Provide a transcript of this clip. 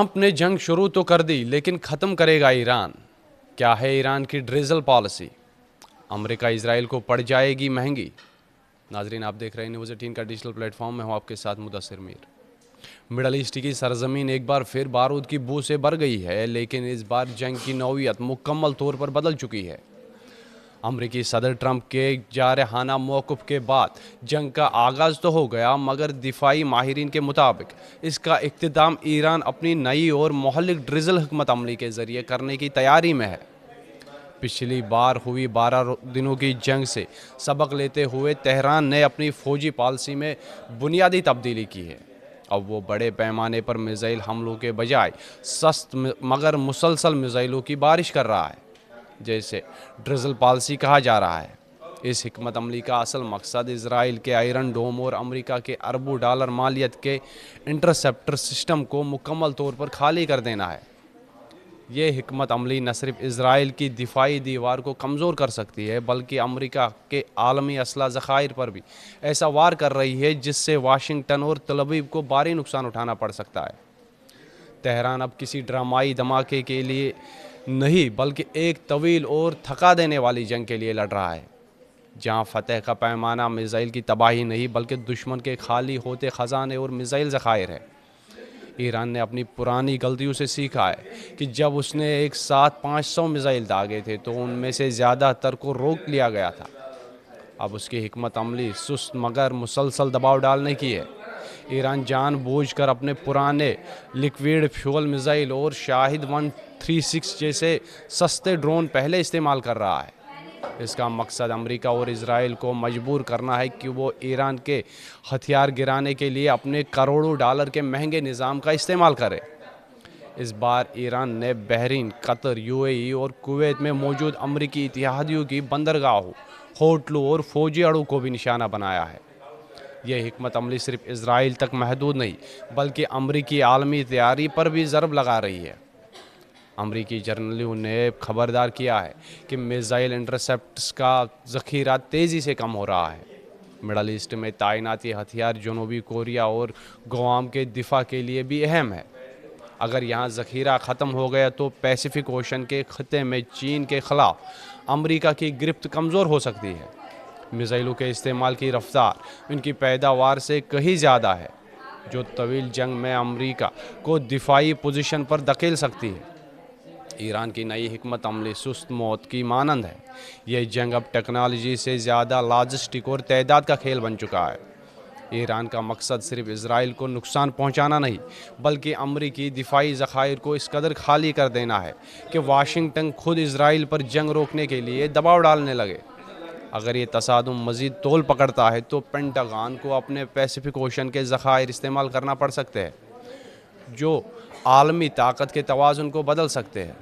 Trump نے جنگ شروع تو کر دی لیکن ختم کرے گا ایران. کیا ہے ایران کی ڈریزل پالیسی؟ امریکہ اسرائیل کو پڑ جائے گی مہنگی. ناظرین، آپ دیکھ رہے ہیں نیوز 18 کا ڈیجیٹل پلیٹ فارم. میں ہوں آپ کے ساتھ مدثر میر. مڈل ایسٹ کی سرزمین ایک بار پھر بارود کی بو سے بھر گئی ہے، لیکن اس بار جنگ کی نوعیت مکمل طور پر بدل چکی ہے. امریکی صدر ٹرمپ کے جارحانہ موقف کے بعد جنگ کا آغاز تو ہو گیا، مگر دفاعی ماہرین کے مطابق اس کا اختتام ایران اپنی نئی اور مہلک ڈریزل حکمت عملی کے ذریعے کرنے کی تیاری میں ہے. پچھلی بار ہوئی 12 دنوں کی جنگ سے سبق لیتے ہوئے تہران نے اپنی فوجی پالیسی میں بنیادی تبدیلی کی ہے. اب وہ بڑے پیمانے پر میزائل حملوں کے بجائے سست مگر مسلسل میزائلوں کی بارش کر رہا ہے، جیسے ڈریزل پالیسی کہا جا رہا ہے. اس حکمت عملی کا اصل مقصد اسرائیل کے آئرن ڈوم اور امریکہ کے اربوں ڈالر مالیت کے انٹرسیپٹر سسٹم کو مکمل طور پر خالی کر دینا ہے. یہ حکمت عملی نہ صرف اسرائیل کی دفاعی دیوار کو کمزور کر سکتی ہے، بلکہ امریکہ کے عالمی اسلحہ ذخائر پر بھی ایسا وار کر رہی ہے جس سے واشنگٹن اور تل ابیب کو بھاری نقصان اٹھانا پڑ سکتا ہے. تہران اب کسی ڈرامائی دھماکے کے لیے نہیں، بلکہ ایک طویل اور تھکا دینے والی جنگ کے لیے لڑ رہا ہے، جہاں فتح کا پیمانہ میزائل کی تباہی نہیں بلکہ دشمن کے خالی ہوتے خزانے اور میزائل ذخائر ہے. ایران نے اپنی پرانی غلطیوں سے سیکھا ہے کہ جب اس نے ایک ساتھ 500 میزائل داغے تھے تو ان میں سے زیادہ تر کو روک لیا گیا تھا. اب اس کی حکمت عملی سست مگر مسلسل دباؤ ڈالنے کی ہے. ایران جان بوجھ کر اپنے پرانے لیکویڈ فیول میزائل اور شاہد 136 جیسے سستے ڈرون پہلے استعمال کر رہا ہے. اس کا مقصد امریکہ اور اسرائیل کو مجبور کرنا ہے کہ وہ ایران کے ہتھیار گرانے کے لیے اپنے کروڑوں ڈالر کے مہنگے نظام کا استعمال کرے. اس بار ایران نے بحرین، قطر، UAE اور کویت میں موجود امریکی اتحادیوں کی بندرگاہوں، ہوٹلوں اور فوجی اڈوں کو بھی نشانہ بنایا ہے. یہ حکمت عملی صرف اسرائیل تک محدود نہیں بلکہ امریکی عالمی تیاری پر بھی ضرب لگا رہی ہے. امریکی جرنلوں نے خبردار کیا ہے کہ میزائل انٹرسیپٹرز کا ذخیرہ تیزی سے کم ہو رہا ہے. مڈل ایسٹ میں تعیناتی ہتھیار جنوبی کوریا اور گوام کے دفاع کے لیے بھی اہم ہے. اگر یہاں ذخیرہ ختم ہو گیا تو پیسیفک اوشن کے خطے میں چین کے خلاف امریکہ کی گرفت کمزور ہو سکتی ہے. میزائلوں کے استعمال کی رفتار ان کی پیداوار سے کہیں زیادہ ہے، جو طویل جنگ میں امریکہ کو دفاعی پوزیشن پر دھکیل سکتی ہے. ایران کی نئی حکمت عملی سست موت کی مانند ہے. یہ جنگ اب ٹیکنالوجی سے زیادہ لاجسٹک اور تعداد کا کھیل بن چکا ہے. ایران کا مقصد صرف اسرائیل کو نقصان پہنچانا نہیں بلکہ امریکی دفاعی ذخائر کو اس قدر خالی کر دینا ہے کہ واشنگٹن خود اسرائیل پر جنگ روکنے کے لیے دباؤ ڈالنے لگے. اگر یہ تصادم مزید طول پکڑتا ہے تو پینٹاگن کو اپنے پیسیفک اوشن کے ذخائر استعمال کرنا پڑ سکتے ہیں، جو عالمی طاقت کے توازن کو بدل سکتے ہیں.